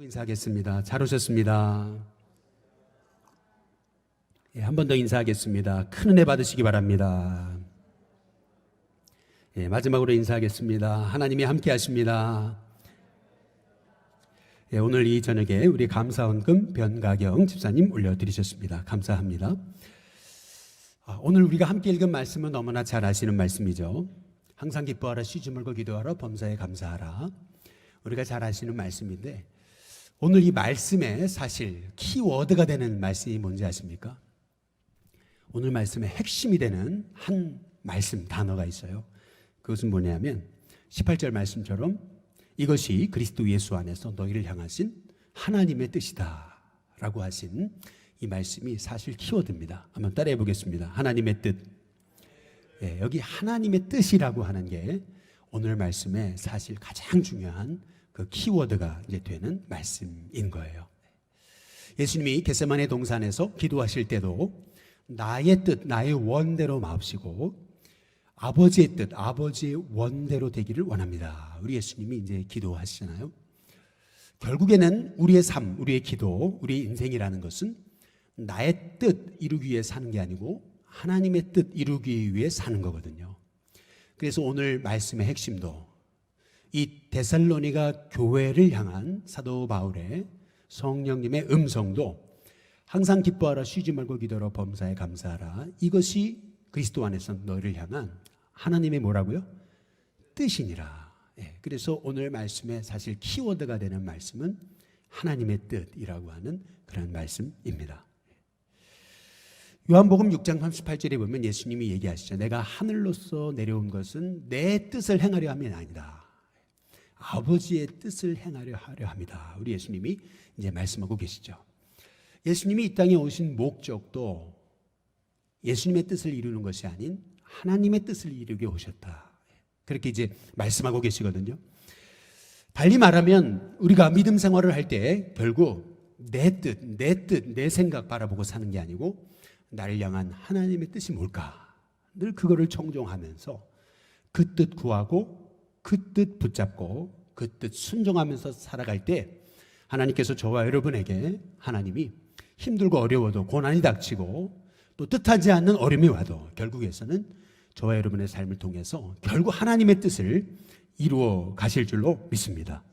인사하겠습니다. 잘 오셨습니다. 한 번 더 인사하겠습니다. 큰 은혜 받으시기 바랍니다. 마지막으로 인사하겠습니다. 하나님이 함께 하십니다. 오늘 이 저녁에 우리 감사헌금 변가경 집사님 올려드리셨습니다. 감사합니다. 오늘 우리가 함께 읽은 말씀은 너무나 잘 아시는 말씀이죠. 항상 기뻐하라, 쉬지 말고 기도하라, 범사에 감사하라. 우리가 잘 아시는 말씀인데 오늘 이 말씀의 사실 키워드가 되는 말씀이 뭔지 아십니까? 오늘 말씀의 핵심이 되는 한 말씀 단어가 있어요. 그것은 뭐냐면 18절 말씀처럼 이것이 그리스도 예수 안에서 너희를 향하신 하나님의 뜻이다 라고 하신 이 말씀이 사실 키워드입니다. 한번 따라해 보겠습니다. 하나님의 뜻. 여기 하나님의 뜻이라고 하는 게 오늘 말씀의 사실 가장 중요한 그 키워드가 이제 되는 말씀인 거예요. 예수님이 겟세마네 동산에서 기도하실 때도 나의 뜻, 나의 원대로 마옵시고 아버지의 뜻, 아버지의 원대로 되기를 원합니다. 우리 예수님이 이제 기도하시잖아요. 결국에는 우리의 삶, 우리의 기도, 우리의 인생이라는 것은 나의 뜻 이루기 위해 사는 게 아니고 하나님의 뜻 이루기 위해 사는 거거든요. 그래서 오늘 말씀의 핵심도 이 데살로니가 교회를 향한 사도 바울의 성령님의 음성도 항상 기뻐하라, 쉬지 말고 기도하라, 범사에 감사하라. 이것이 그리스도 안에서 너희를 향한 하나님의 뭐라고요? 뜻이니라. 그래서 오늘 말씀의 사실 키워드가 되는 말씀은 하나님의 뜻이라고 하는 그런 말씀입니다. 요한복음 6장 38절에 보면 예수님이 얘기하시죠. 내가 하늘로서 내려온 것은 내 뜻을 행하려 함이 아니다. 아버지의 뜻을 행하려 합니다. 우리 예수님이 이제 말씀하고 계시죠. 예수님이 이 땅에 오신 목적도 예수님의 뜻을 이루는 것이 아닌 하나님의 뜻을 이루게 오셨다. 그렇게 이제 말씀하고 계시거든요. 달리 말하면 우리가 믿음 생활을 할 때 결국 내 뜻, 내 생각 바라보고 사는 게 아니고 나를 향한 하나님의 뜻이 뭘까? 늘 그거를 청종하면서 그 뜻 구하고 그 뜻 붙잡고 그 뜻 순종하면서 살아갈 때 하나님께서 저와 여러분에게 하나님이 힘들고 어려워도 고난이 닥치고 또 뜻하지 않는 어려움이 와도 결국에서는 저와 여러분의 삶을 통해서 결국 하나님의 뜻을 이루어 가실 줄로 믿습니다.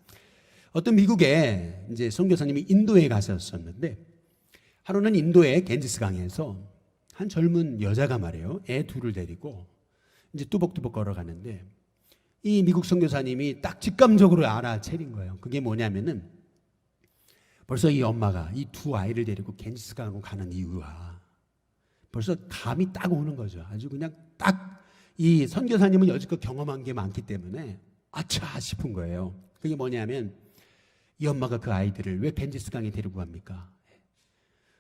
어떤 미국에 이제 선교사님이 인도에 가셨었는데 하루는 인도의 겐지스 강에서 한 젊은 여자가 말이에요. 애 둘을 데리고 이제 뚜벅뚜벅 걸어가는데 이 미국 선교사님이 딱 직감적으로 알아채린 거예요. 그게 뭐냐면은 벌써 이 엄마가 이 두 아이를 데리고 겐지스 강으로 가는 이유가 벌써 감이 딱 오는 거죠. 아주 그냥 딱 이 선교사님은 여지껏 경험한 게 많기 때문에 아차 싶은 거예요. 그게 뭐냐면 이 엄마가 그 아이들을 왜 겐지스 강에 데리고 갑니까?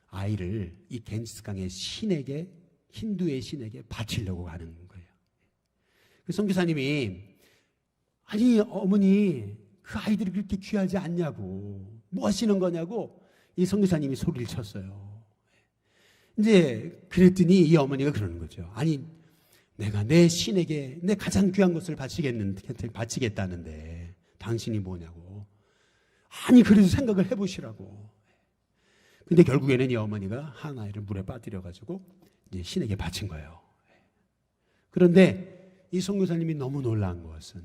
아이를 이 겐지스 강의 신에게, 힌두의 신에게 바치려고 가는 거예요. 그 선교사님이 아니 어머니 그 아이들이 그렇게 귀하지 않냐고, 뭐 하시는 거냐고 이 선교사님이 소리를 쳤어요. 이제 그랬더니 이 어머니가 그러는 거죠. 아니 내가 내 신에게 내 가장 귀한 것을 바치겠다는데 당신이 뭐냐고. 아니 그래도 생각을 해보시라고. 근데 결국에는 이 어머니가 한 아이를 물에 빠뜨려가지고 이제 신에게 바친 거예요. 그런데 이 선교사님이 너무 놀란 것은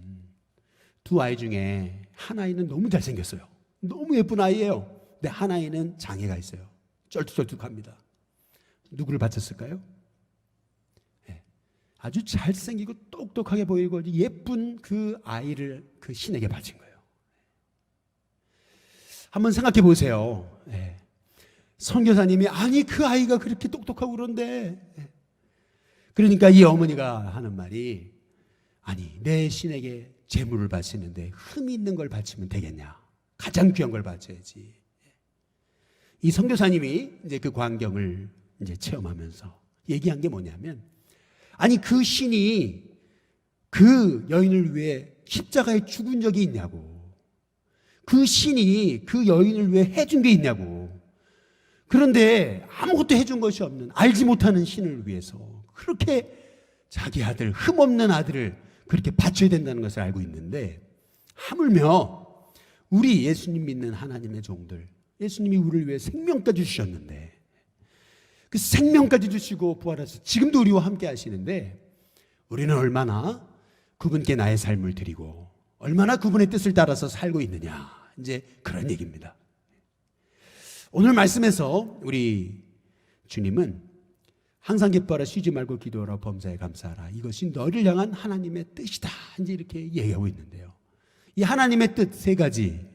두 아이 중에 한 아이는 너무 잘생겼어요. 너무 예쁜 아이예요. 근데 한 아이는 장애가 있어요. 쩔뚝쩔뚝합니다. 누구를 바쳤을까요? 아주 잘생기고 똑똑하게 보이고 예쁜 그 아이를 그 신에게 바친 거예요. 한번 생각해 보세요. 선교사님이 아니 그 아이가 그렇게 똑똑하고 그런데 그러니까 이 어머니가 하는 말이 아니 내 신에게 재물을 바치는데 흠이 있는 걸 바치면 되겠냐? 가장 귀한 걸 바쳐야지. 이 선교사님이 이제 그 광경을 이제 체험하면서 얘기한 게 뭐냐면 아니 그 신이 그 여인을 위해 십자가에 죽은 적이 있냐고. 그 신이 그 여인을 위해 해준 게 있냐고. 그런데 아무것도 해준 것이 없는 알지 못하는 신을 위해서 그렇게 자기 아들, 흠없는 아들을 그렇게 바쳐야 된다는 것을 알고 있는데 하물며 우리 예수님 믿는 하나님의 종들, 예수님이 우리를 위해 생명까지 주셨는데, 그 생명까지 주시고 부활하셔서 지금도 우리와 함께 하시는데, 우리는 얼마나 그분께 나의 삶을 드리고 얼마나 그분의 뜻을 따라서 살고 있느냐, 이제 그런 얘기입니다. 오늘 말씀에서 우리 주님은 항상 기뻐하라, 쉬지 말고 기도하라, 범사에 감사하라, 이것이 너를 향한 하나님의 뜻이다, 이제 이렇게 얘기하고 있는데요. 이 하나님의 뜻 세 가지,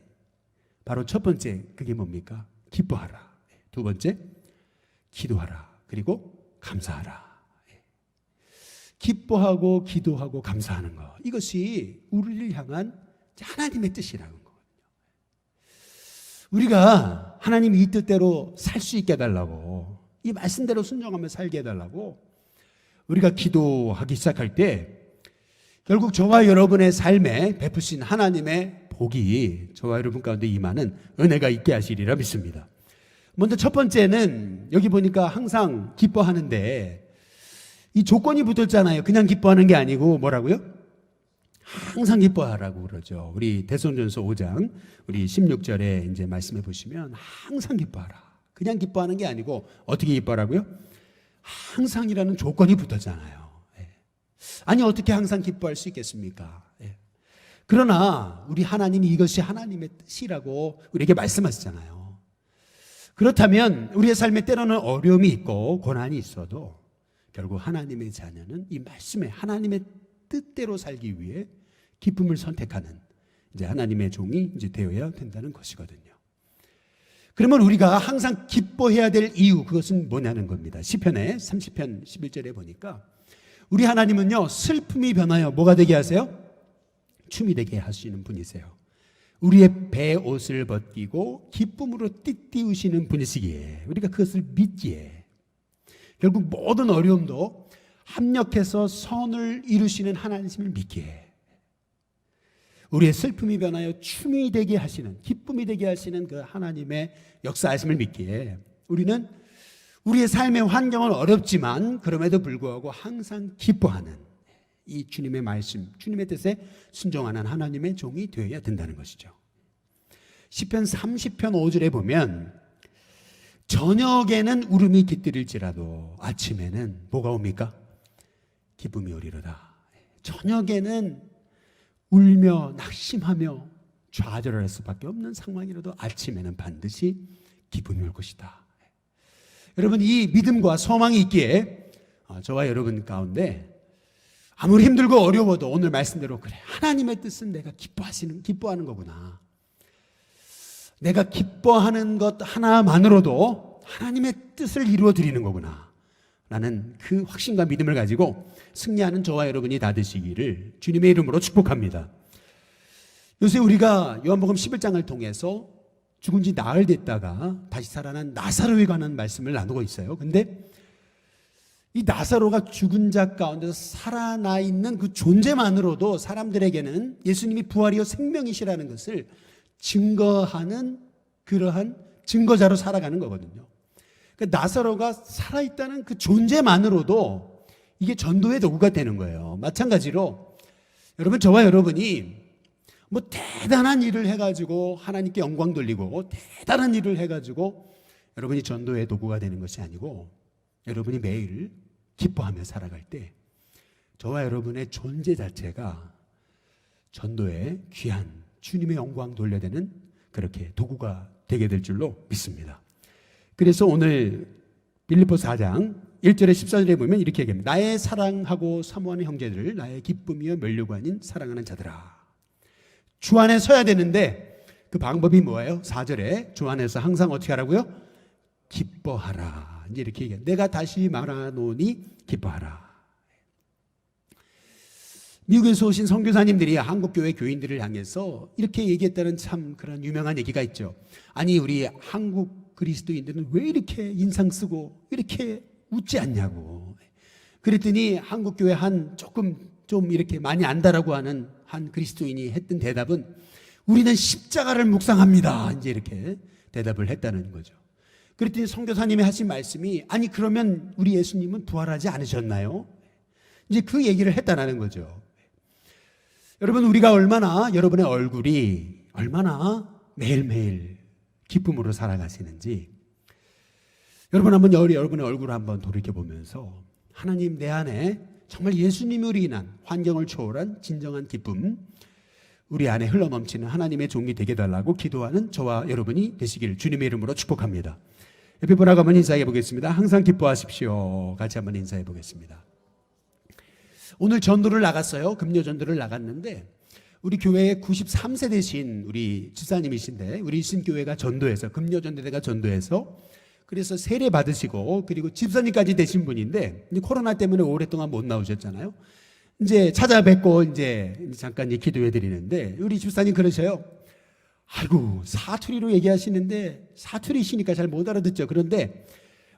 바로 첫 번째 그게 뭡니까? 기뻐하라. 두 번째 기도하라. 그리고 감사하라. 기뻐하고 기도하고 감사하는 것, 이것이 우리를 향한 하나님의 뜻이라는 거거든요. 우리가 하나님 이 뜻대로 살 수 있게 해달라고, 이 말씀대로 순종하며 살게 해달라고 우리가 기도하기 시작할 때, 결국 저와 여러분의 삶에 베푸신 하나님의 복이 저와 여러분 가운데 임하는 은혜가 있게 하시리라 믿습니다. 먼저 첫 번째는 여기 보니까 항상 기뻐하는데 이 조건이 붙었잖아요. 그냥 기뻐하는 게 아니고 뭐라고요? 항상 기뻐하라고 그러죠. 우리 대선전서 5장 우리 16절에 이제 말씀해 보시면 항상 기뻐하라. 그냥 기뻐하는 게 아니고 어떻게 기뻐하라고요? 항상이라는 조건이 붙었잖아요. 아니 어떻게 항상 기뻐할 수 있겠습니까? 그러나 우리 하나님이 이것이 하나님의 뜻이라고 우리에게 말씀하시잖아요. 그렇다면 우리의 삶에 때로는 어려움이 있고 고난이 있어도 결국 하나님의 자녀는 이 말씀에 하나님의 뜻대로 살기 위해 기쁨을 선택하는 이제 하나님의 종이 이제 되어야 된다는 것이거든요. 그러면 우리가 항상 기뻐해야 될 이유, 그것은 뭐냐는 겁니다. 시편에 30편 11절에 보니까 우리 하나님은요, 슬픔이 변하여 뭐가 되게 하세요? 춤이 되게 하시는 분이세요. 우리의 배 옷을 벗기고 기쁨으로 띠띠우시는 분이시기에 우리가 그것을 믿기에 결국 모든 어려움도 합력해서 선을 이루시는 하나님을 믿기에 우리의 슬픔이 변하여 춤이 되게 하시는, 기쁨이 되게 하시는 그 하나님의 역사하심을 믿기에 우리는 우리의 삶의 환경은 어렵지만 그럼에도 불구하고 항상 기뻐하는 이 주님의 말씀, 주님의 뜻에 순종하는 하나님의 종이 되어야 된다는 것이죠. 시편 30편 5절에 보면 저녁에는 울음이 깃들일지라도 아침에는 뭐가 옵니까? 기쁨이 오리로다. 저녁에는 울며 낙심하며 좌절할 수밖에 없는 상황이라도 아침에는 반드시 기쁨이 올 것이다. 여러분, 이 믿음과 소망이 있기에 저와 여러분 가운데 아무리 힘들고 어려워도 오늘 말씀대로 그래, 하나님의 뜻은 내가 기뻐하는 거구나. 내가 기뻐하는 것 하나만으로도 하나님의 뜻을 이루어 드리는 거구나 라는 그 확신과 믿음을 가지고 승리하는 저와 여러분이 다 되시기를 주님의 이름으로 축복합니다. 요새 우리가 요한복음 11장을 통해서 죽은 지 나흘 됐다가 다시 살아난 나사로에 관한 말씀을 나누고 있어요. 근데 이 나사로가 죽은 자 가운데서 살아나 있는 그 존재만으로도 사람들에게는 예수님이 부활이요 생명이시라는 것을 증거하는 그러한 증거자로 살아가는 거거든요. 그러니까 나사로가 살아있다는 그 존재만으로도 이게 전도의 도구가 되는 거예요. 마찬가지로 여러분, 저와 여러분이 뭐 대단한 일을 해가지고 하나님께 영광 돌리고 대단한 일을 해가지고 여러분이 전도의 도구가 되는 것이 아니고 여러분이 매일 기뻐하며 살아갈 때 저와 여러분의 존재 자체가 전도의 귀한 주님의 영광 돌려대는 그렇게 도구가 되게 될 줄로 믿습니다. 그래서 오늘 빌립보서 4장 1절에 14절에 보면 이렇게 얘기합니다. 나의 사랑하고 사모하는 형제들을 나의 기쁨이요 면류가 아닌 사랑하는 자들아. 주 안에 서야 되는데 그 방법이 뭐예요? 4절에 주 안에서 항상 어떻게 하라고요? 기뻐하라. 이제 이렇게 얘기해요. 내가 다시 말하노니 기뻐하라. 미국에서 오신 선교사님들이 한국교회 교인들을 향해서 이렇게 얘기했다는 참 그런 유명한 얘기가 있죠. 아니, 우리 한국 그리스도인들은 왜 이렇게 인상 쓰고 이렇게 웃지 않냐고. 그랬더니 한국교회 좀 이렇게 많이 안다라고 하는 한 그리스도인이 했던 대답은 우리는 십자가를 묵상합니다. 이제 이렇게 대답을 했다는 거죠. 그랬더니 선교사님이 하신 말씀이 아니, 그러면 우리 예수님은 부활하지 않으셨나요? 이제 그 얘기를 했다는 거죠. 여러분, 우리가 얼마나 여러분의 얼굴이 얼마나 매일매일 기쁨으로 살아가시는지 여러분 한번 여러분의 얼굴을 한번 돌이켜보면서 하나님 내 안에 정말 예수님으로 인한 환경을 초월한 진정한 기쁨 우리 안에 흘러넘치는 하나님의 종이 되게 달라고 기도하는 저와 여러분이 되시길 주님의 이름으로 축복합니다. 옆에 분하고 한번 인사해 보겠습니다. 항상 기뻐하십시오. 같이 한번 인사해 보겠습니다. 오늘 전도를 나갔어요. 금요 전도를 나갔는데 우리 교회에 93세 되신 우리 집사님이신데 우리 신교회가 전도해서 금요 전도대가 전도해서 그래서 세례 받으시고 그리고 집사님까지 되신 분인데 이제 코로나 때문에 오랫동안 못 나오셨잖아요. 이제 찾아뵙고 이제 잠깐 기도해 드리는데 우리 집사님 그러셔요. 아이고 사투리로 얘기하시는데 사투리시니까 잘 못 알아듣죠. 그런데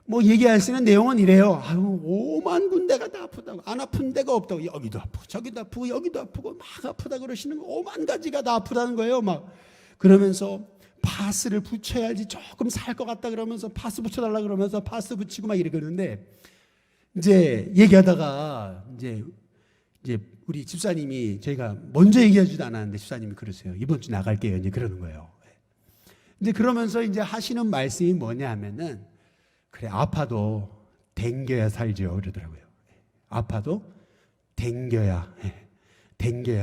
뭐 얘기하시는 내용은 이래요. 아유 5만 군데가 다 아프다고 안 아픈 데가 없다고 여기도 아프고 저기도 아프고 여기도 아프고 막 아프다 그러시는 거 5만 가지가 다 아프다는 거예요. 막 그러면서 파스를 붙여야지 조금 살 것 같다 그러면서 파스 붙여달라 그러면서 파스 붙이고 막 이러는데 이제 얘기하다가 이제 우리 집사님이 저희가 먼저 얘기하지도 않았는데 집사님이 그러세요. 이번 주 나갈게요. 이제 그러는 거예요. 이제 그러면서 이제 하시는 말씀이 뭐냐 하면은 그래 아파도 댕겨야 살죠 그러더라고요. 아파도 댕겨야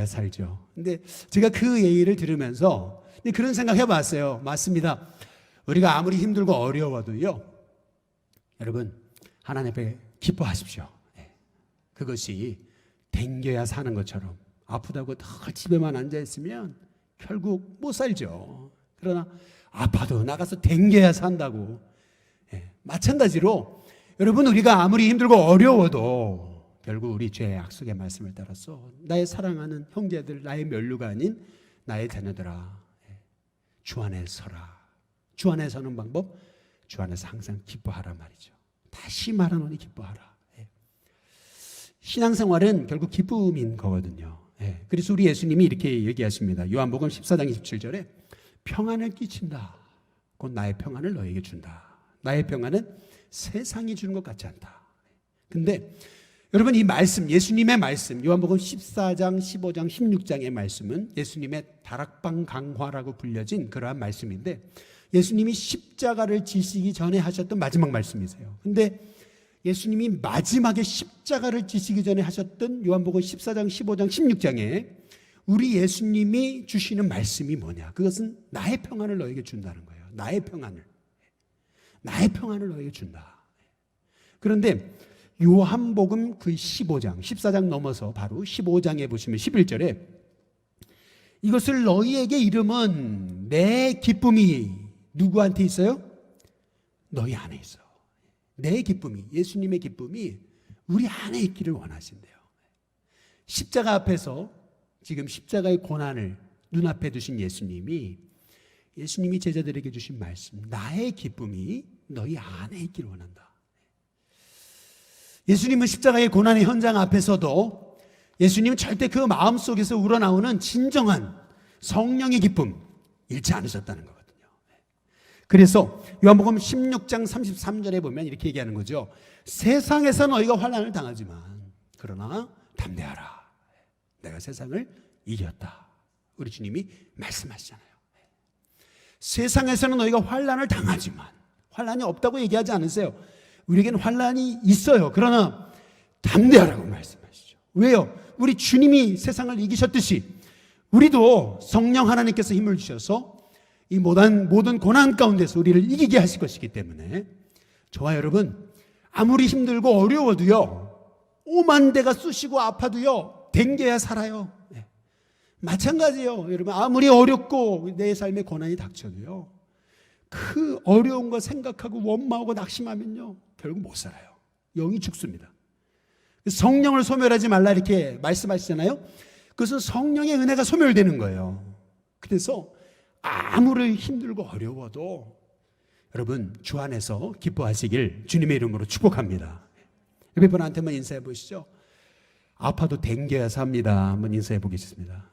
살죠. 근데 제가 그 얘기를 들으면서 그런 생각 해봤어요. 맞습니다. 우리가 아무리 힘들고 어려워도요 여러분 하나님 앞에 기뻐하십시오. 그것이 댕겨야 사는 것처럼 아프다고 늘 집에만 앉아있으면 결국 못 살죠. 그러나 아파도 나가서 댕겨야 산다고. 마찬가지로 여러분 우리가 아무리 힘들고 어려워도 결국 우리 죄의 약속의 말씀을 따라서 나의 사랑하는 형제들 나의 면류가 아닌 나의 자녀들아 주 안에 서라. 주 안에 서는 방법 주 안에서 항상 기뻐하라 말이죠. 다시 말하노니 기뻐하라. 신앙생활은 결국 기쁨인 거거든요. 그래서 우리 예수님이 이렇게 얘기하십니다. 요한복음 14장 27절에 평안을 끼친다. 곧 나의 평안을 너에게 준다. 나의 평안은 세상이 주는 것 같지 않다. 근데 여러분 이 말씀 예수님의 말씀 요한복음 14장 15장 16장의 말씀은 예수님의 다락방 강화라고 불려진 그러한 말씀인데 예수님이 십자가를 지시기 전에 하셨던 마지막 말씀이세요. 근데 예수님이 마지막에 십자가를 지시기 전에 하셨던 요한복음 14장 15장 16장에 우리 예수님이 주시는 말씀이 뭐냐? 그것은 나의 평안을 너에게 준다는 거예요. 나의 평안을 너에게 준다. 그런데 요한복음 그 15장 14장 넘어서 바로 15장에 보시면 11절에 이것을 너희에게 이름은 내 기쁨이 누구한테 있어요? 너희 안에 있어. 내 기쁨이 예수님의 기쁨이 우리 안에 있기를 원하신대요. 십자가 앞에서 지금 십자가의 고난을 눈앞에 두신 예수님이 제자들에게 주신 말씀 나의 기쁨이 너희 안에 있기를 원한다. 예수님은 십자가의 고난의 현장 앞에서도 예수님은 절대 그 마음속에서 우러나오는 진정한 성령의 기쁨 잃지 않으셨다는 거거든요. 그래서 요한복음 16장 33절에 보면 이렇게 얘기하는 거죠. 세상에서 너희가 환난을 당하지만 그러나 담대하라. 내가 세상을 이겼다. 우리 주님이 말씀하시잖아요. 세상에서는 너희가 환난을 당하지만 환난이 없다고 얘기하지 않으세요. 우리에게는 환난이 있어요. 그러나 담대하라고 말씀하시죠. 왜요? 우리 주님이 세상을 이기셨듯이 우리도 성령 하나님께서 힘을 주셔서 이 모든 고난 가운데서 우리를 이기게 하실 것이기 때문에 저와 여러분 아무리 힘들고 어려워도요 5만 대가 쑤시고 아파도요 댕겨야 살아요. 마찬가지예요. 여러분 아무리 어렵고 내 삶에 고난이 닥쳐도요 그 어려운 거 생각하고 원망하고 낙심하면요 결국 못 살아요. 영이 죽습니다. 성령을 소멸하지 말라 이렇게 말씀하시잖아요. 그것은 성령의 은혜가 소멸되는 거예요. 그래서 아무리 힘들고 어려워도 여러분 주 안에서 기뻐하시길 주님의 이름으로 축복합니다. 옆에 분한테만 인사해 보시죠. 아파도 댕겨야 삽니다. 한번 인사해 보겠습니다.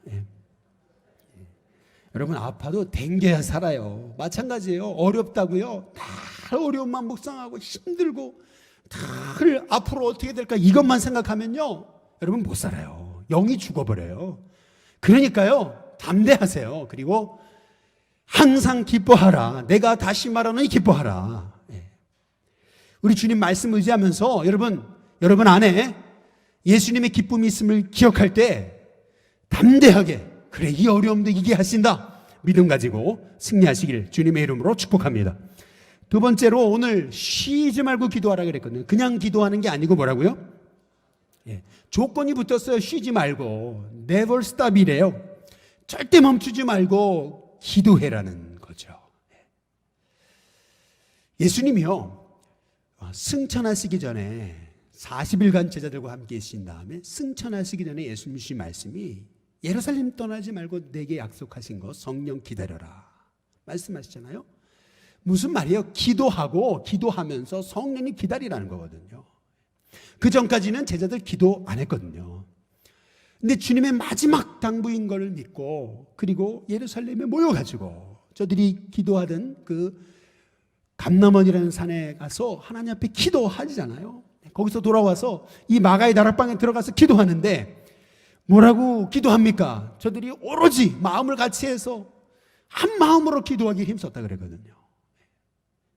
여러분 아파도 댕겨야 살아요. 마찬가지예요. 어렵다고요. 다 어려움만 묵상하고 힘들고 늘 앞으로 어떻게 될까 이것만 생각하면요 여러분 못 살아요. 영이 죽어버려요. 그러니까요 담대하세요. 그리고 항상 기뻐하라. 내가 다시 말하노니 기뻐하라. 우리 주님 말씀 의지하면서 여러분 안에 예수님의 기쁨이 있음을 기억할 때 담대하게, 그래, 이 어려움도 이기게 하신다, 믿음 가지고 승리하시길 주님의 이름으로 축복합니다. 두 번째로, 오늘 쉬지 말고 기도하라 그랬거든요. 그냥 기도하는 게 아니고 뭐라고요? 조건이 붙었어요. 쉬지 말고, never stop이래요. 절대 멈추지 말고 기도해라는 거죠. 예수님이요, 승천하시기 전에 40일간 제자들과 함께 계신 다음에 승천하시기 전에 예수님 주신 말씀이, 예루살렘 떠나지 말고 내게 약속하신 거 성령 기다려라 말씀하시잖아요. 무슨 말이에요? 기도하면서 성령님 기다리라는 거거든요. 그 전까지는 제자들 기도 안 했거든요. 근데 주님의 마지막 당부인 걸 믿고, 그리고 예루살렘에 모여가지고 저들이 기도하던 그 감람원이라는 산에 가서 하나님 앞에 기도하잖아요. 거기서 돌아와서 이 마가의 다락방에 들어가서 기도하는데 뭐라고 기도합니까? 저들이 오로지 마음을 같이 해서 한 마음으로 기도하기 힘썼다 그랬거든요.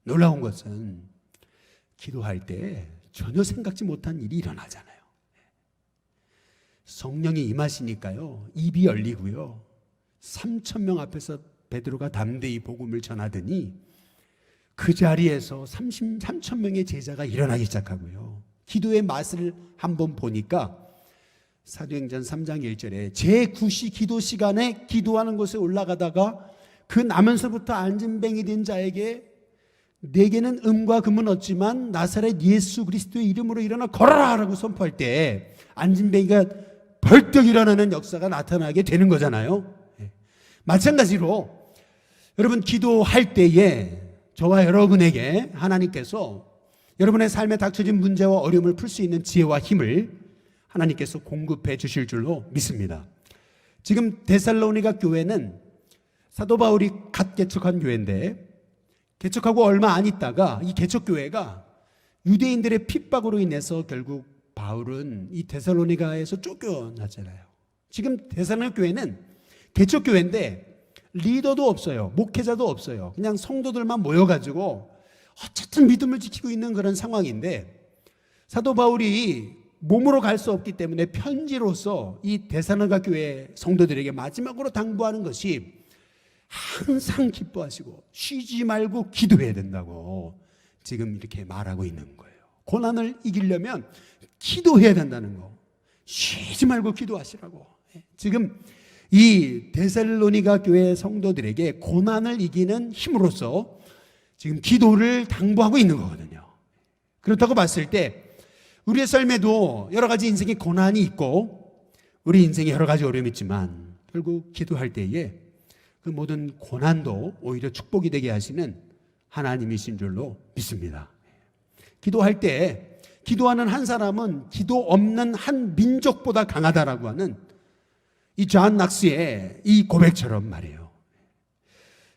놀라운 것은 기도할 때 전혀 생각지 못한 일이 일어나잖아요. 성령이 임하시니까요, 입이 열리고요, 3,000명 앞에서 베드로가 담대히 복음을 전하더니 그 자리에서 3,000명의 제자가 일어나기 시작하고요, 기도의 맛을 한번 보니까 사도행전 3장 1절에 제9시 기도 시간에 기도하는 곳에 올라가다가 그 나면서부터 안진뱅이 된 자에게 내게는 음과 금은 없지만 나사렛 예수 그리스도의 이름으로 일어나 걸어라 라고 선포할 때 안진뱅이가 벌떡 일어나는 역사가 나타나게 되는 거잖아요. 마찬가지로 여러분, 기도할 때에 저와 여러분에게 하나님께서 여러분의 삶에 닥쳐진 문제와 어려움을 풀 수 있는 지혜와 힘을 하나님께서 공급해 주실 줄로 믿습니다. 지금 데살로니가 교회는 사도 바울이 갓 개척한 교회인데, 개척하고 얼마 안 있다가 이 개척교회가 유대인들의 핍박으로 인해서 결국 바울은 이 데살로니가에서 쫓겨나잖아요. 지금 데살로니가 교회는 개척교회인데 리더도 없어요. 목회자도 없어요. 그냥 성도들만 모여가지고 어쨌든 믿음을 지키고 있는 그런 상황인데, 사도 바울이 몸으로 갈 수 없기 때문에 편지로서 이 데살로니가 교회 성도들에게 마지막으로 당부하는 것이 항상 기뻐하시고 쉬지 말고 기도해야 된다고 지금 이렇게 말하고 있는 거예요. 고난을 이기려면 기도해야 된다는 거, 쉬지 말고 기도하시라고 지금 이 데살로니가 교회 성도들에게 고난을 이기는 힘으로써 지금 기도를 당부하고 있는 거거든요. 그렇다고 봤을 때 우리의 삶에도 여러 가지 인생의 고난이 있고 우리 인생에 여러 가지 어려움이 있지만 결국 기도할 때에 그 모든 고난도 오히려 축복이 되게 하시는 하나님이신 줄로 믿습니다. 기도할 때 기도하는 한 사람은 기도 없는 한 민족보다 강하다라고 하는 이 존 낙스의 이 고백처럼 말이에요.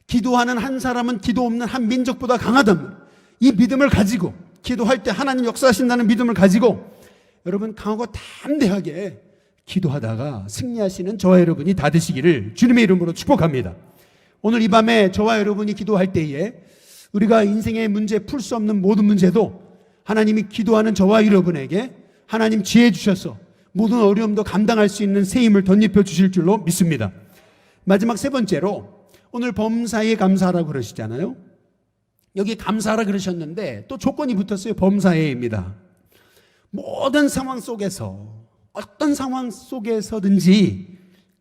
기도하는 한 사람은 기도 없는 한 민족보다 강하다. 이 믿음을 가지고 기도할 때 하나님 역사하신다는 믿음을 가지고 여러분 강하고 담대하게 기도하다가 승리하시는 저와 여러분이 다 되시기를 주님의 이름으로 축복합니다. 오늘 이 밤에 저와 여러분이 기도할 때에 우리가 인생의 문제, 풀 수 없는 모든 문제도 하나님이 기도하는 저와 여러분에게 하나님 지혜 주셔서 모든 어려움도 감당할 수 있는 새 힘을 덧입혀 주실 줄로 믿습니다. 마지막 세 번째로, 오늘 범사에 감사하라고 그러시잖아요. 여기 감사하라 그러셨는데 또 조건이 붙었어요. 범사에입니다. 모든 상황 속에서, 어떤 상황 속에서든지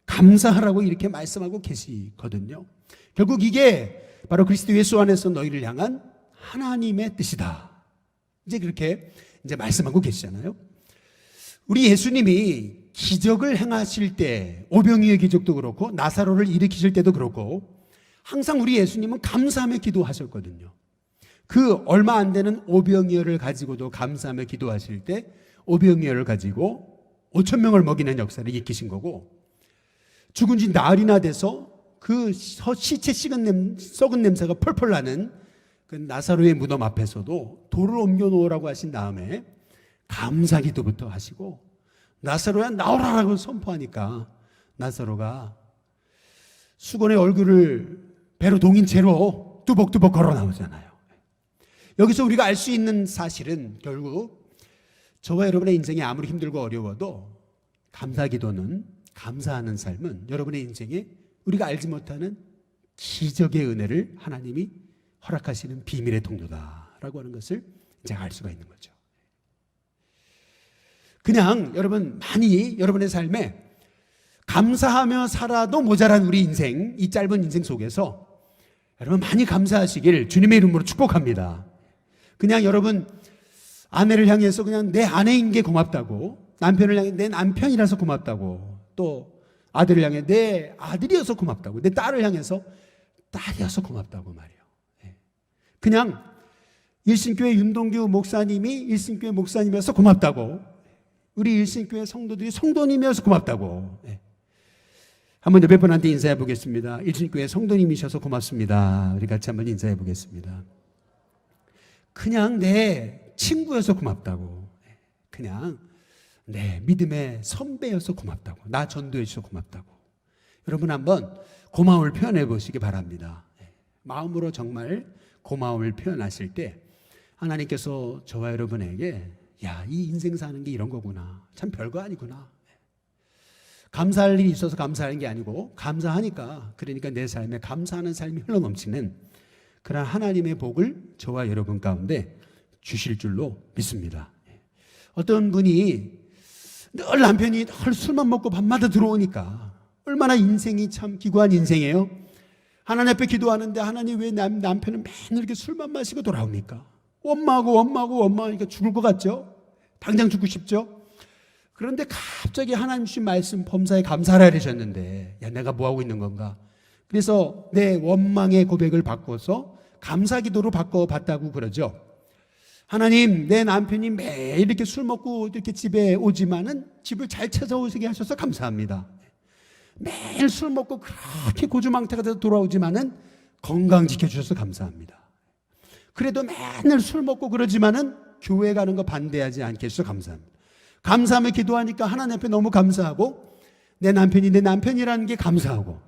감사하라고 이렇게 말씀하고 계시거든요. 결국 이게 바로 그리스도 예수 안에서 너희를 향한 하나님의 뜻이다. 이제 그렇게 말씀하고 계시잖아요. 우리 예수님이 기적을 행하실 때, 오병이의 기적도 그렇고 나사로를 일으키실 때도 그렇고 항상 우리 예수님은 감사하며 기도하셨거든요. 그 얼마 안 되는 오병이어를 가지고도 감사하며 기도하실 때 오병이어를 가지고 5,000명을 먹이는 역사를 일으키신 거고, 죽은 지 나흘이나 돼서 그 시체 썩은 냄새가 펄펄 나는 그 나사로의 무덤 앞에서도 돌을 옮겨 놓으라고 하신 다음에 감사 기도부터 하시고, 나사로야 나오라라고 선포하니까 나사로가 수건에 얼굴을 배로 동인 채로 뚜벅뚜벅 걸어 나오잖아요. 여기서 우리가 알 수 있는 사실은 결국 저와 여러분의 인생이 아무리 힘들고 어려워도 감사기도는, 감사하는 삶은 여러분의 인생에 우리가 알지 못하는 기적의 은혜를 하나님이 허락하시는 비밀의 통로다라고 하는 것을 이제 알 수가 있는 거죠. 그냥 여러분 많이 여러분의 삶에 감사하며 살아도 모자란 우리 인생, 이 짧은 인생 속에서 여러분 많이 감사하시길 주님의 이름으로 축복합니다. 그냥 여러분 아내를 향해서 그냥 내 아내인 게 고맙다고, 남편을 향해 내 남편이라서 고맙다고, 또 아들을 향해 내 아들이어서 고맙다고, 내 딸을 향해서 딸이어서 고맙다고 말이에요. 그냥 일신교회 윤동규 목사님이 일신교회 목사님이어서 고맙다고, 우리 일신교회 성도들이 성도님이어서 고맙다고. 한번 옆에 분한테 인사해 보겠습니다. 일신교회 성도님이셔서 고맙습니다. 우리 같이 한번 인사해 보겠습니다. 그냥 내 친구여서 고맙다고, 그냥 내 믿음의 선배여서 고맙다고, 나 전도해 주셔서 고맙다고. 여러분 한번 고마움을 표현해 보시기 바랍니다. 마음으로 정말 고마움을 표현하실 때 하나님께서 저와 여러분에게 야, 이 인생 사는 게 이런 거구나, 참 별거 아니구나, 감사할 일이 있어서 감사하는 게 아니고 감사하니까, 그러니까 내 삶에 감사하는 삶이 흘러넘치는 그런 하나님의 복을 저와 여러분 가운데 주실 줄로 믿습니다. 어떤 분이 늘 남편이 늘 술만 먹고 밤마다 들어오니까 얼마나 인생이 참 기구한 인생이에요. 하나님 앞에 기도하는데 하나님 왜 남편은 맨날 이렇게 술만 마시고 돌아옵니까? 원망하니까 죽을 것 같죠? 당장 죽고 싶죠? 그런데 갑자기 하나님 주신 말씀 범사에 감사하라 이러셨는데, 야, 내가 뭐하고 있는 건가? 그래서 내 원망의 고백을 바꿔서 감사기도로 바꿔봤다고 그러죠. 하나님, 내 남편이 매일 이렇게 술 먹고 이렇게 집에 오지만은 집을 잘 찾아오게 하셔서 감사합니다. 매일 술 먹고 그렇게 고주망태가 돼서 돌아오지만은 건강 지켜주셔서 감사합니다. 그래도 맨날 술 먹고 그러지만은 교회 가는 거 반대하지 않게 해주셔서 감사합니다. 감사하며 기도하니까 하나님 앞에 너무 감사하고, 내 남편이 내 남편이라는 게 감사하고,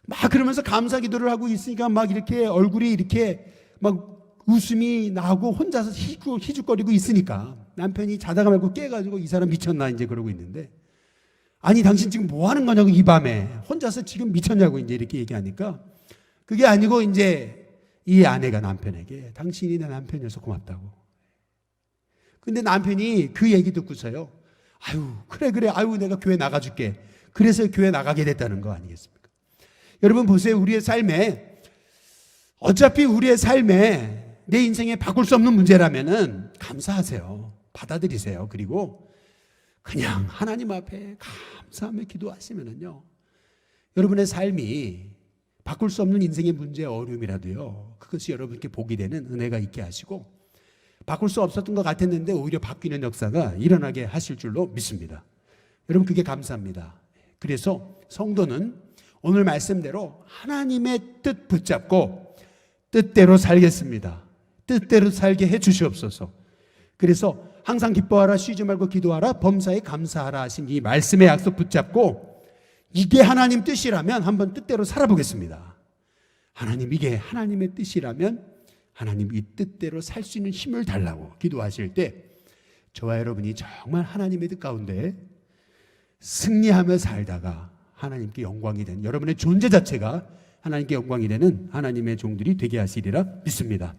막 그러면서 감사 기도를 하고 있으니까 막 이렇게 얼굴이 이렇게 막 웃음이 나고 혼자서 희죽거리고 있으니까 남편이 자다가 말고 깨가지고 이 사람 미쳤나 이제 그러고 있는데, 아니 당신 지금 뭐 하는 거냐고, 이 밤에 혼자서 지금 미쳤냐고 이제 이렇게 얘기하니까, 그게 아니고 이제 이 아내가 남편에게 당신이 내 남편이어서 고맙다고. 근데 남편이 그 얘기 듣고서요, 아유 그래 아유 내가 교회 나가줄게, 그래서 교회 나가게 됐다는 거 아니겠습니까? 여러분 보세요. 우리의 삶에, 어차피 우리의 삶에 내 인생에 바꿀 수 없는 문제라면은 감사하세요. 받아들이세요. 그리고 그냥 하나님 앞에 감사하며 기도하시면은요, 여러분의 삶이 바꿀 수 없는 인생의 문제, 어려움이라도요, 그것이 여러분께 복이 되는 은혜가 있게 하시고, 바꿀 수 없었던 것 같았는데 오히려 바뀌는 역사가 일어나게 하실 줄로 믿습니다. 여러분 그게 감사합니다. 그래서 성도는 오늘 말씀대로 하나님의 뜻 붙잡고 뜻대로 살겠습니다. 뜻대로 살게 해 주시옵소서. 그래서 항상 기뻐하라, 쉬지 말고 기도하라, 범사에 감사하라 하신 이 말씀의 약속 붙잡고, 이게 하나님 뜻이라면 한번 뜻대로 살아보겠습니다. 하나님, 이게 하나님의 뜻이라면 하나님 이 뜻대로 살 수 있는 힘을 달라고 기도하실 때, 저와 여러분이 정말 하나님의 뜻 가운데 승리하며 살다가 하나님께 영광이 되는, 여러분의 존재 자체가 하나님께 영광이 되는 하나님의 종들이 되게 하시리라 믿습니다.